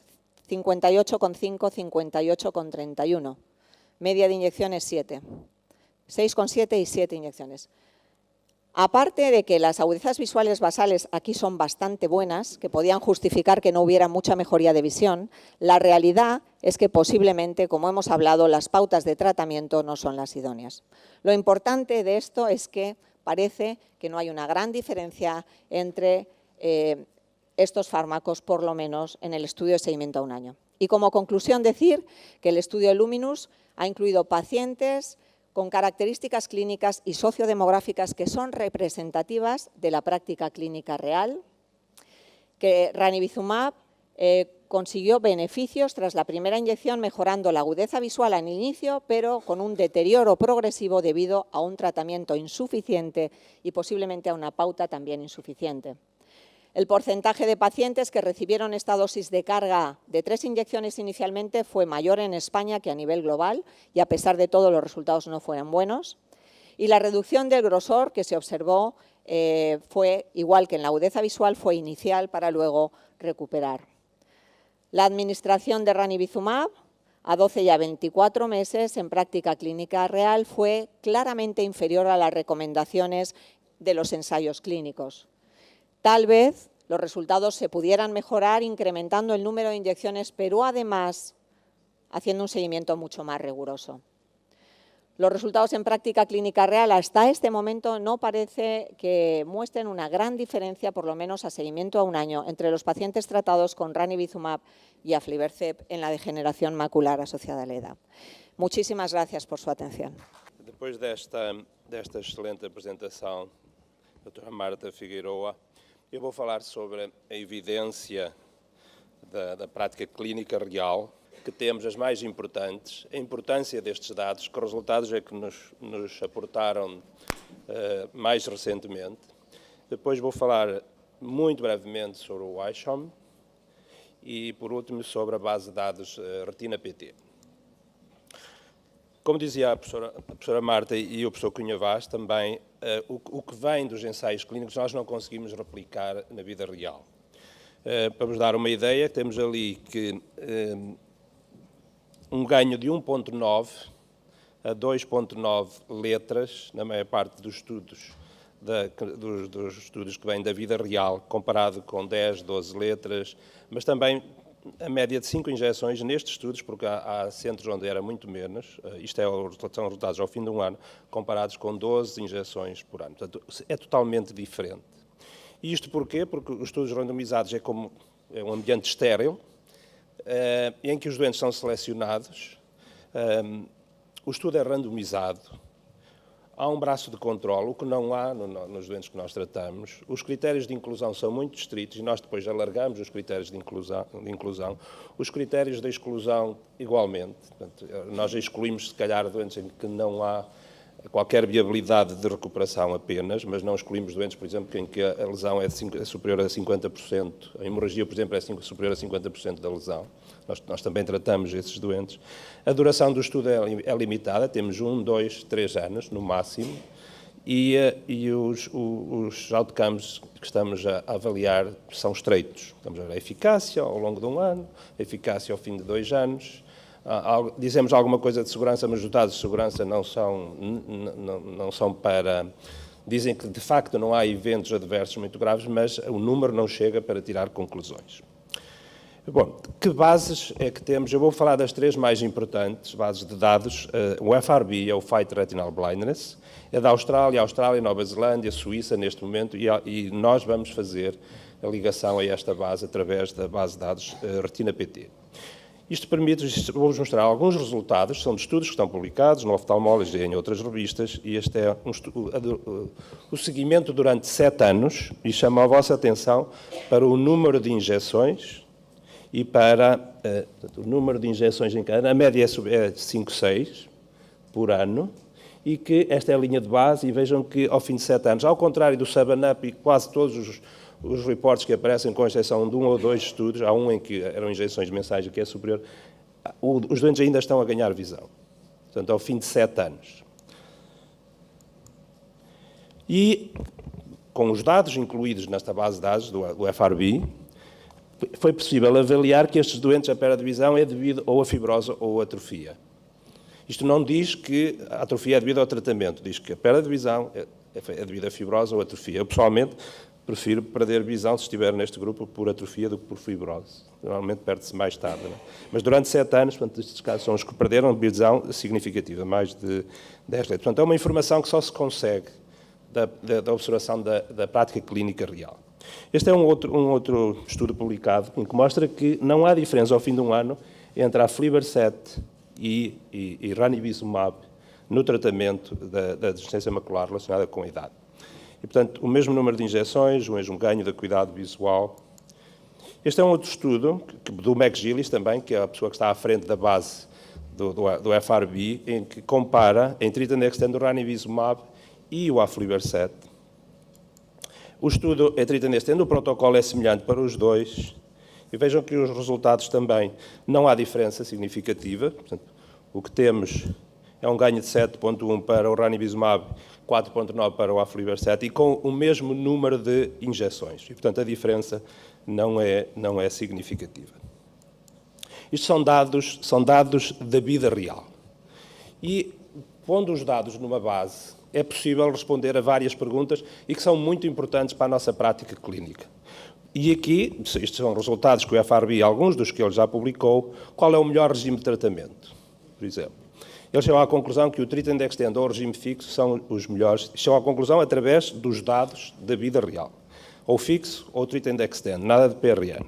58,5, 58,31. Media de inyecciones 7. 6,7 y 7 inyecciones. Aparte de que las agudezas visuales basales aquí son bastante buenas, que podían justificar que no hubiera mucha mejoría de visión, la realidad es que posiblemente, como hemos hablado, las pautas de tratamiento no son las idóneas. Lo importante de esto es que parece que no hay una gran diferencia entre estos fármacos, por lo menos en el estudio de seguimiento a un año. Y como conclusión decir que el estudio Luminous ha incluido pacientes con características clínicas y sociodemográficas que son representativas de la práctica clínica real, que ranibizumab consiguió beneficios tras la primera inyección mejorando la agudeza visual al inicio, pero con un deterioro progresivo debido a un tratamiento insuficiente y posiblemente a una pauta también insuficiente. El porcentaje de pacientes que recibieron esta dosis de carga de 3 inyecciones inicialmente fue mayor en España que a nivel global y a pesar de todo los resultados no fueron buenos. Y la reducción del grosor que se observó fue, igual que en la agudeza visual, fue inicial para luego recuperar. La administración de ranibizumab a 12 y a 24 meses en práctica clínica real fue claramente inferior a las recomendaciones de los ensayos clínicos. Tal vez los resultados se pudieran mejorar incrementando el número de inyecciones, pero además haciendo un seguimiento mucho más riguroso. Los resultados en práctica clínica real hasta este momento no parece que muestren una gran diferencia, por lo menos a seguimiento a un año, entre los pacientes tratados con ranibizumab y aflibercept en la degeneración macular asociada a la edad. Muchísimas gracias por su atención. Depois desta excelente apresentação, doutora Marta Figueiroa, eu vou falar sobre a evidência da prática clínica real, que temos as mais importantes, a importância destes dados, que resultados é que nos aportaram mais recentemente. Depois vou falar muito brevemente sobre o ISHOM e, por último, sobre a base de dados Retina-PT. Como dizia a professora Marta e o professor Cunha Vaz, também o que vem dos ensaios clínicos nós não conseguimos replicar na vida real. Para vos dar uma ideia, temos ali que um ganho de 1,9 a 2,9 letras, na maior parte dos estudos, dos estudos que vêm da vida real, comparado com 10, 12 letras, mas também a média de 5 injeções nestes estudos, porque há centros onde era muito menos, isto são resultados ao fim de um ano, comparados com 12 injeções por ano. Portanto, é totalmente diferente. E isto porquê? Porque os estudos randomizados é um ambiente estéril, em que os doentes são selecionados, o estudo é randomizado, há um braço de controle, o que não há nos doentes que nós tratamos. Os critérios de inclusão são muito estritos e nós depois alargamos os critérios de inclusão. Os critérios de exclusão, igualmente. Portanto, nós excluímos, se calhar, doentes em que não há qualquer viabilidade de recuperação apenas, mas não excluímos doentes, por exemplo, em que a lesão é superior a 50%. A hemorragia, por exemplo, é superior a 50% da lesão. Nós também tratamos esses doentes. A duração do estudo é limitada, temos 1, 2, 3 anos, no máximo, e os outcomes que estamos a avaliar são estreitos. Estamos a ver a eficácia ao longo de um ano, a eficácia ao fim de 2 anos. Dizemos alguma coisa de segurança, mas os dados de segurança não são para... Dizem que, de facto, não há eventos adversos muito graves, mas o número não chega para tirar conclusões. Bom, que bases é que temos? Eu vou falar das 3 mais importantes bases de dados. O FRB é o Fight Retinal Blindness, é da Austrália, Nova Zelândia, Suíça, neste momento, e nós vamos fazer a ligação a esta base através da base de dados Retina-PT. Isto permite, vou-vos mostrar alguns resultados, são de estudos que estão publicados no Ophthalmology e em outras revistas, e este é o seguimento durante 7 anos, e chamo a vossa atenção para o número de injeções e para o número de injeções em cada ano. A média é 5, 6 por ano, e que esta é a linha de base, e vejam que ao fim de 7 anos, ao contrário do 7-up e quase todos os reportes que aparecem, com exceção de 1 ou 2 estudos, há um em que eram injeções mensais e que é superior, os doentes ainda estão a ganhar visão. Portanto, ao fim de 7 anos. E, com os dados incluídos nesta base de dados do FRB, foi possível avaliar que estes doentes, a perda de visão, é devido ou a fibrose ou a atrofia. Isto não diz que a atrofia é devido ao tratamento, diz que a perda de visão é devido a fibrose ou atrofia. Eu, pessoalmente, prefiro perder visão se estiver neste grupo por atrofia do que por fibrose. Normalmente perde-se mais tarde. Não é? Mas durante 7 anos, portanto, estes casos são os que perderam visão significativa, mais de 10 letras. Portanto, é uma informação que só se consegue da observação da prática clínica real. Este é um outro estudo publicado em que mostra que não há diferença ao fim de um ano entre a aflibercept e ranibizumab no tratamento da deficiência macular relacionada com a idade. E, portanto, o mesmo número de injeções, o mesmo ganho de cuidado visual. Este é um outro estudo, do McGillis também, que é a pessoa que está à frente da base do FRB, em que compara em treatment extend o ranibizumab e o aflibercept. O estudo é treatment extend, o protocolo é semelhante para os dois. E vejam que os resultados também não há diferença significativa. Portanto, o que temos é um ganho de 7,1 para o ranibizumab, 4,9 para o aflibercept e com o mesmo número de injeções. E, portanto, a diferença não é significativa. Isto são dados da vida real. E, pondo os dados numa base, é possível responder a várias perguntas e que são muito importantes para a nossa prática clínica. E aqui, estes são resultados que o FRB, alguns dos que ele já publicou, qual é o melhor regime de tratamento, por exemplo. Eles chegam à conclusão que o treatment extend ou o regime fixo são os melhores. Chegam à conclusão através dos dados da vida real. Ou fixo ou treatment extend, nada de PRN.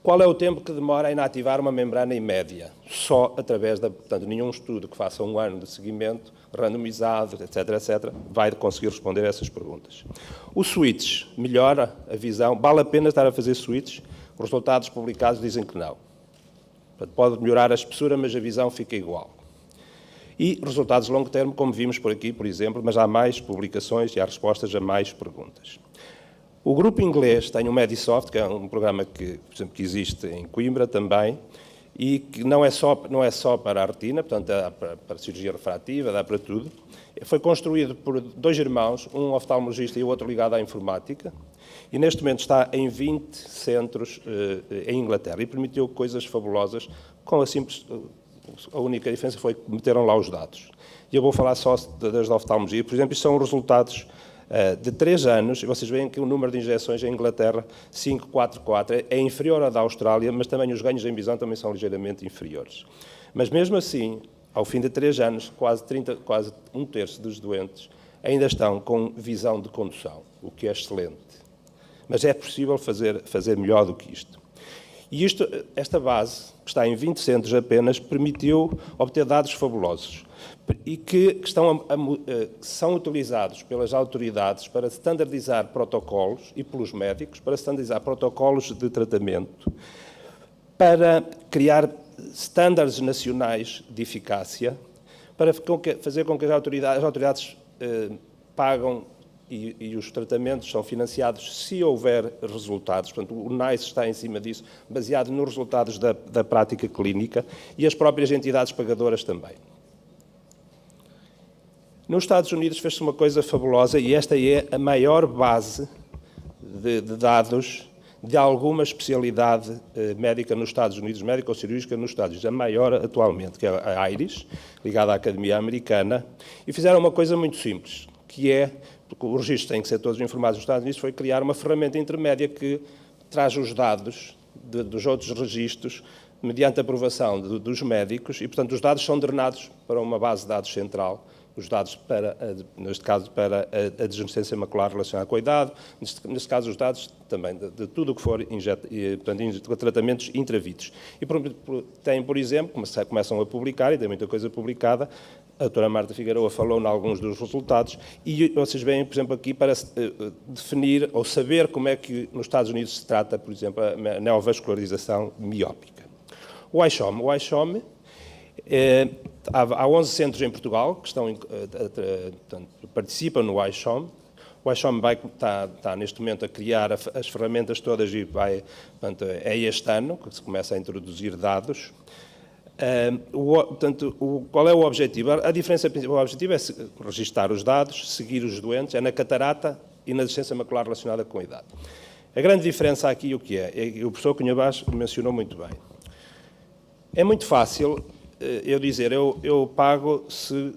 Qual é o tempo que demora a inativar uma membrana em média? Só através portanto, nenhum estudo que faça um ano de seguimento, randomizado, etc., vai conseguir responder a essas perguntas. O switch melhora a visão? Vale a pena estar a fazer switch? Os resultados publicados dizem que não. Portanto, pode melhorar a espessura, mas a visão fica igual. E resultados de longo termo, como vimos por aqui, por exemplo, mas há mais publicações e há respostas a mais perguntas. O grupo inglês tem o Medisoft, que é um programa que, por exemplo, que existe em Coimbra também, e que não é só para a retina, portanto, dá para a cirurgia refrativa, dá para tudo. Foi construído por 2 irmãos, um oftalmologista e o outro ligado à informática, e neste momento está em 20 centros em Inglaterra, e permitiu coisas fabulosas, com a única diferença foi que meteram lá os dados. E eu vou falar só das da oftalmologia. Por exemplo, isto são resultados de 3 anos, e vocês veem que o número de injeções em Inglaterra, 5,44, é inferior ao da Austrália, mas também os ganhos em visão também são ligeiramente inferiores. Mas mesmo assim, ao fim de 3 anos, quase 1/3 dos doentes ainda estão com visão de condução, o que é excelente. Mas é possível fazer melhor do que isto. E esta base, que está em 20 centros apenas, permitiu obter dados fabulosos e que são utilizados pelas autoridades para standardizar protocolos e pelos médicos para standardizar protocolos de tratamento, para criar estándares nacionais de eficácia, para fazer com que as autoridades pagam e os tratamentos são financiados se houver resultados. Portanto, o NICE está em cima disso, baseado nos resultados da prática clínica e as próprias entidades pagadoras também. Nos Estados Unidos fez-se uma coisa fabulosa e esta é a maior base de dados de alguma especialidade médica nos Estados Unidos, médico-cirúrgica nos Estados Unidos, a maior atualmente, que é a IRIS, ligada à Academia Americana, e fizeram uma coisa muito simples, que é, porque os registros têm que ser todos informados nos Estados Unidos, foi criar uma ferramenta intermédia que traz os dados dos outros registros mediante a aprovação dos médicos e, portanto, os dados são drenados para uma base de dados central, os dados neste caso, para a degenerescência macular relacionada com a idade, neste caso os dados também de tudo o que for tratamentos intravítreos. E tem, por exemplo, começam a publicar, e tem muita coisa publicada, a doutora Marta Figueiroa falou em alguns dos resultados, e vocês veem, por exemplo, aqui para definir ou saber como é que nos Estados Unidos se trata, por exemplo, a neovascularização miópica. O ISHOM, há 11 centros em Portugal que participam no ISHOM. O ISHOM está neste momento a criar as ferramentas todas e portanto, é este ano que se começa a introduzir dados. Qual é o objetivo? O objetivo é registar os dados, seguir os doentes, é na catarata e na deficiência macular relacionada com a idade. A grande diferença aqui o que é? O professor Cunha Vaz mencionou muito bem. É muito fácil eu dizer, eu pago se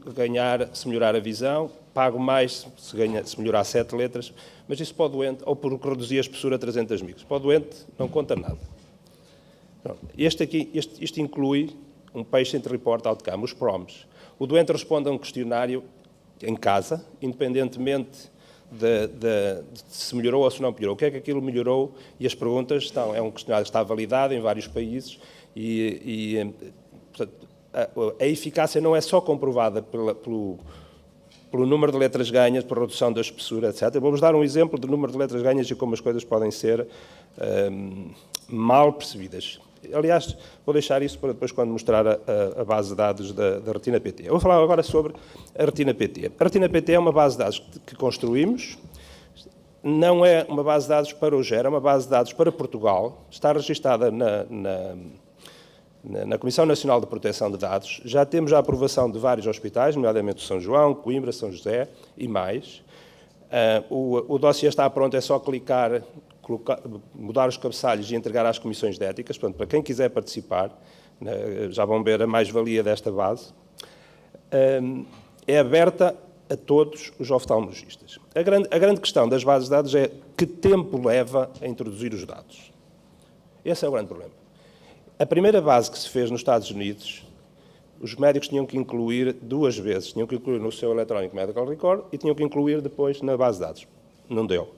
melhorar a visão, pago mais se melhorar 7 letras, mas isso para o doente, ou por reduzir a espessura a 300 micros. Para o doente não conta nada. Isto inclui um Patient Report Outcome, os PROMs. O doente responde a um questionário em casa, independentemente de se melhorou ou se não melhorou. O que é que aquilo melhorou? E as perguntas estão... É um questionário que está validado em vários países portanto, a eficácia não é só comprovada pelo número de letras ganhas, por redução da espessura, etc. Vou-vos dar um exemplo do número de letras ganhas e como as coisas podem ser mal percebidas. Aliás, vou deixar isso para depois quando mostrar a base de dados da Retina PT. Eu vou falar agora sobre a Retina PT. A Retina PT é uma base de dados que construímos, não é uma base de dados para o GER, é uma base de dados para Portugal, está registada na Comissão Nacional de Proteção de Dados, já temos a aprovação de vários hospitais, nomeadamente o São João, Coimbra, São José e mais. O dossiê está pronto, é só clicar, mudar os cabeçalhos e entregar às comissões de éticas. Portanto, para quem quiser participar, já vão ver a mais-valia desta base. É aberta a todos os oftalmologistas. A grande questão das bases de dados é que tempo leva a introduzir os dados. Esse é o grande problema. A primeira base que se fez nos Estados Unidos, os médicos tinham que incluir 2 vezes. Tinham que incluir no seu Electronic Medical Record e tinham que incluir depois na base de dados. Não deu.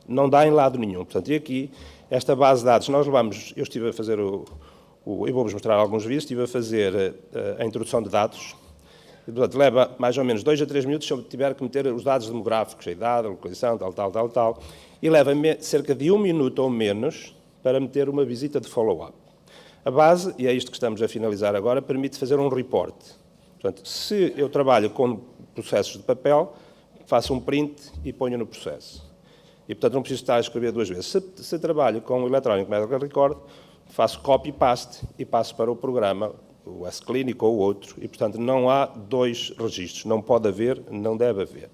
Não dá em lado nenhum. Portanto, e aqui, esta base de dados, nós levamos... Eu estive a fazer eu vou-vos mostrar alguns vídeos, estive a fazer a introdução de dados. E, portanto, leva mais ou menos 2 a 3 minutos se eu tiver que meter os dados demográficos, a idade, a localização, tal. E leva cerca de 1 minuto ou menos para meter uma visita de follow-up. A base, e é isto que estamos a finalizar agora, permite fazer um report. Portanto, se eu trabalho com processos de papel, faço um print e ponho no processo. E, portanto, não preciso estar a escrever 2 vezes. Se trabalho com o Electronic Medical Record, faço copy-paste e passo para o programa, o S-Clinic ou o outro, e, portanto, não há 2 registros. Não pode haver, não deve haver.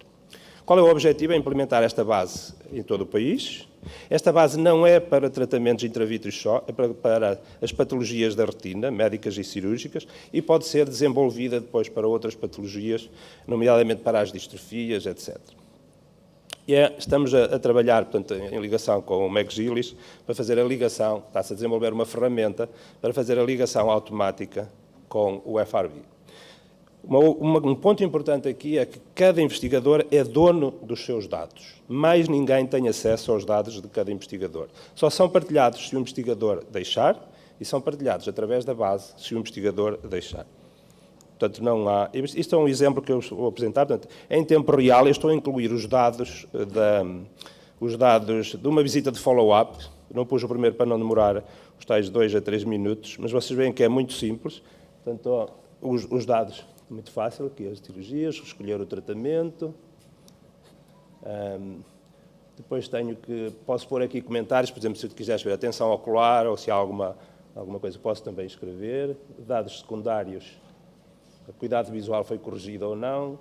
Qual é o objetivo? É implementar esta base em todo o país. Esta base não é para tratamentos intravítreos só, é para as patologias da retina, médicas e cirúrgicas, e pode ser desenvolvida depois para outras patologias, nomeadamente para as distrofias, etc. E estamos a trabalhar, portanto, em ligação com o McGillis, para fazer a ligação, está-se a desenvolver uma ferramenta para fazer a ligação automática com o FRB. Um ponto importante aqui é que cada investigador é dono dos seus dados. Mais ninguém tem acesso aos dados de cada investigador. Só são partilhados se o investigador deixar e são partilhados através da base se o investigador deixar. Portanto, não há... Isto é um exemplo que eu vou apresentar. Portanto, em tempo real, eu estou a incluir os dados de uma visita de follow-up. Não pus o primeiro para não demorar os tais 2 a 3 minutos, mas vocês veem que é muito simples. Portanto, os dados... Muito fácil, aqui as cirurgias, escolher o tratamento. Depois posso pôr aqui comentários, por exemplo, se quiseres ver atenção ocular ou se há alguma coisa, posso também escrever. Dados secundários, a cuidado visual foi corrigido ou não,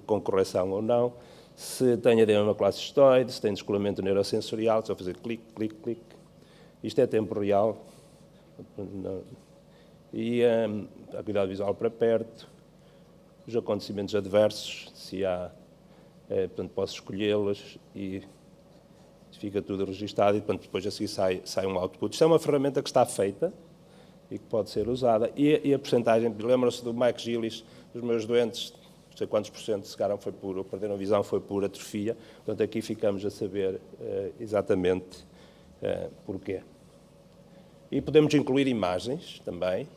com correção ou não. Se tem edema macular cistoide, se tem descolamento neurosensorial, só fazer clique, clique, clique. Isto é tempo real. E a cuidado visual para perto. Os acontecimentos adversos, se há, portanto, posso escolhê-los e fica tudo registado e, portanto, depois a seguir sai um output. Isto é uma ferramenta que está feita e que pode ser usada. E a percentagem, lembram-se do Mike Gillis, dos meus doentes, não sei quantos % secaram foi por, ou perderam a visão, foi por atrofia. Portanto, aqui ficamos a saber exatamente porquê. E podemos incluir imagens também.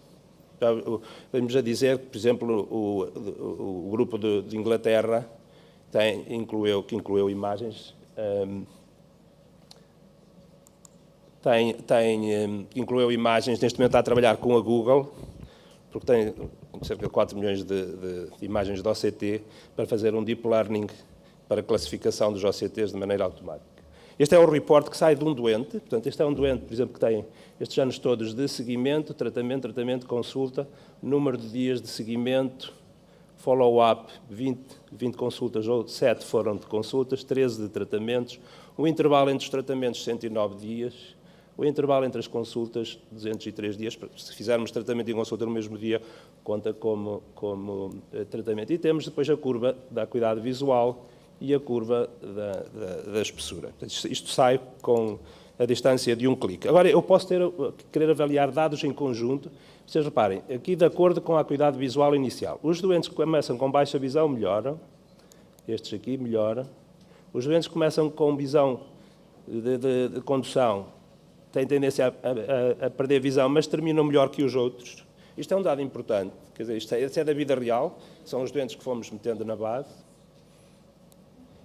Podemos a dizer que, por exemplo, o grupo de Inglaterra incluiu imagens, incluiu imagens, neste momento está a trabalhar com a Google, porque tem cerca de 4 milhões de imagens de OCT, para fazer um deep learning para classificação dos OCTs de maneira automática. Este é o report que sai de um doente, portanto, este é um doente, por exemplo, que tem estes anos todos de seguimento, tratamento, consulta, número de dias de seguimento, follow-up, 20 consultas, ou 7 foram de consultas, 13 de tratamentos, o intervalo entre os tratamentos, 109 dias, o intervalo entre as consultas, 203 dias. Se fizermos tratamento e consulta no mesmo dia, conta como tratamento. E temos depois a curva da acuidade visual e a curva da espessura. Isto sai com a distância de um clique. Agora, eu posso querer avaliar dados em conjunto. Vocês reparem, aqui de acordo com a acuidade visual inicial. Os doentes que começam com baixa visão melhoram. Estes aqui melhoram. Os doentes que começam com visão de condução têm tendência a perder visão, mas terminam melhor que os outros. Isto é um dado importante. Quer dizer, isto é da vida real. São os doentes que fomos metendo na base.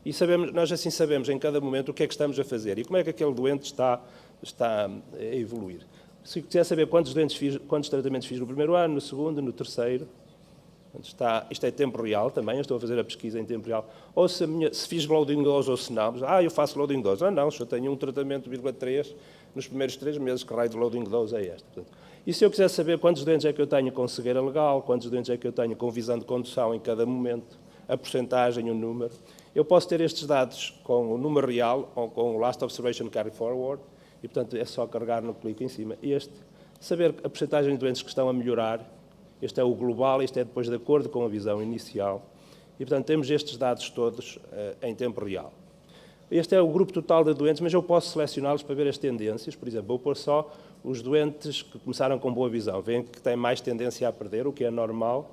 E nós assim sabemos em cada momento o que é que estamos a fazer e como é que aquele doente está a evoluir. Se quiser saber quantos tratamentos fiz no primeiro ano, no segundo, no terceiro, isto é tempo real também, eu estou a fazer a pesquisa em tempo real. Ou se fiz loading dose ou se não, eu faço loading dose. Não, se eu tenho um tratamento 0,3 nos primeiros 3 meses, que raio de loading dose é este? Portanto, e se eu quiser saber quantos doentes é que eu tenho com cegueira legal, quantos doentes é que eu tenho com visão de condução em cada momento, a percentagem, o número, eu posso ter estes dados com o número real ou com o Last Observation Carry Forward e, portanto, é só carregar no clique em cima. Saber a percentagem de doentes que estão a melhorar, este é o global, este é depois de acordo com a visão inicial. E, portanto, temos estes dados todos em tempo real. Este é o grupo total de doentes, mas eu posso selecioná-los para ver as tendências. Por exemplo, vou pôr só os doentes que começaram com boa visão. Veem que têm mais tendência a perder, o que é normal,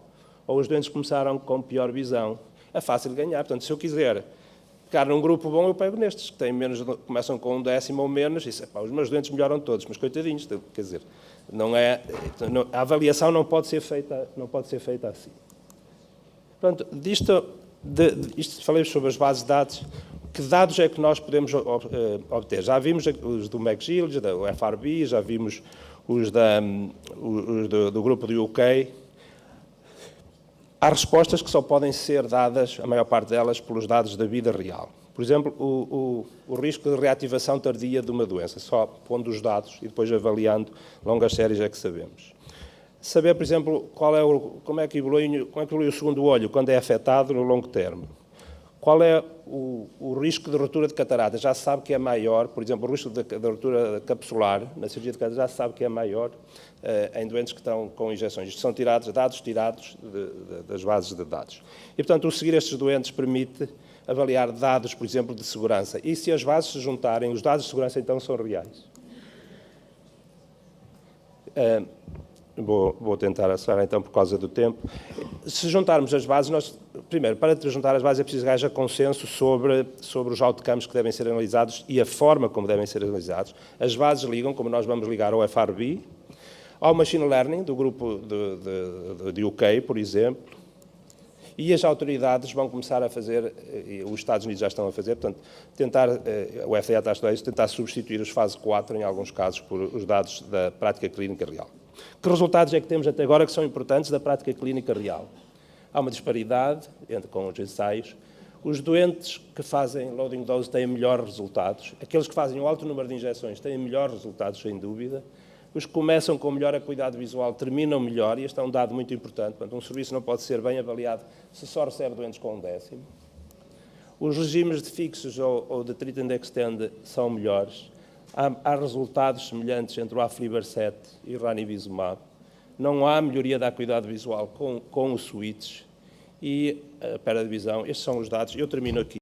ou os doentes que começaram com pior visão. É fácil de ganhar. Portanto, se eu quiser ficar num grupo bom, eu pego nestes, que têm começam com 1/10 ou menos. Isso, os meus doentes melhoram todos, mas coitadinhos, quer dizer, a avaliação não pode ser feita assim. Portanto, isto falei sobre as bases de dados. Que dados é que nós podemos obter? Já vimos os do McGill, do FRB, já vimos os do grupo do UK. Há respostas que só podem ser dadas, a maior parte delas, pelos dados da vida real. Por exemplo, o risco de reativação tardia de uma doença, só pondo os dados e depois avaliando longas séries é que sabemos. Saber, por exemplo, como é que evolui o segundo olho quando é afetado no longo termo. Qual é o risco de ruptura de catarata? Já se sabe que é maior, por exemplo, o risco de ruptura capsular na cirurgia de catarata já se sabe que é maior em doentes que estão com injeções. Isto são dados tirados das bases de dados. E, portanto, o seguir estes doentes permite avaliar dados, por exemplo, de segurança. E se as bases se juntarem, os dados de segurança então são reais. Vou tentar acelerar então por causa do tempo. Se juntarmos as bases, primeiro, para juntar as bases é preciso que haja consenso sobre os outcomes que devem ser analisados e a forma como devem ser analisados. As bases ligam, como nós vamos ligar ao FRB, ao Machine Learning, do grupo de UK, por exemplo, e as autoridades vão começar a fazer, e os Estados Unidos já estão a fazer, portanto, o FDA está a estudar isso, tentar substituir os fase 4, em alguns casos, por os dados da prática clínica real. Que resultados é que temos até agora que são importantes da prática clínica real? Há uma disparidade com os ensaios. Os doentes que fazem loading dose têm melhores resultados. Aqueles que fazem um alto número de injeções têm melhores resultados, sem dúvida. Os que começam com melhor acuidade visual terminam melhor, e este é um dado muito importante. Portanto, um serviço não pode ser bem avaliado se só recebe doentes com 1/10. Os regimes de fixos ou de treat and extend são melhores. Há resultados semelhantes entre o aflibercept e o ranibizumab. Não há melhoria da acuidade visual com os switches e a perda de visão. Estes são os dados. Eu termino aqui.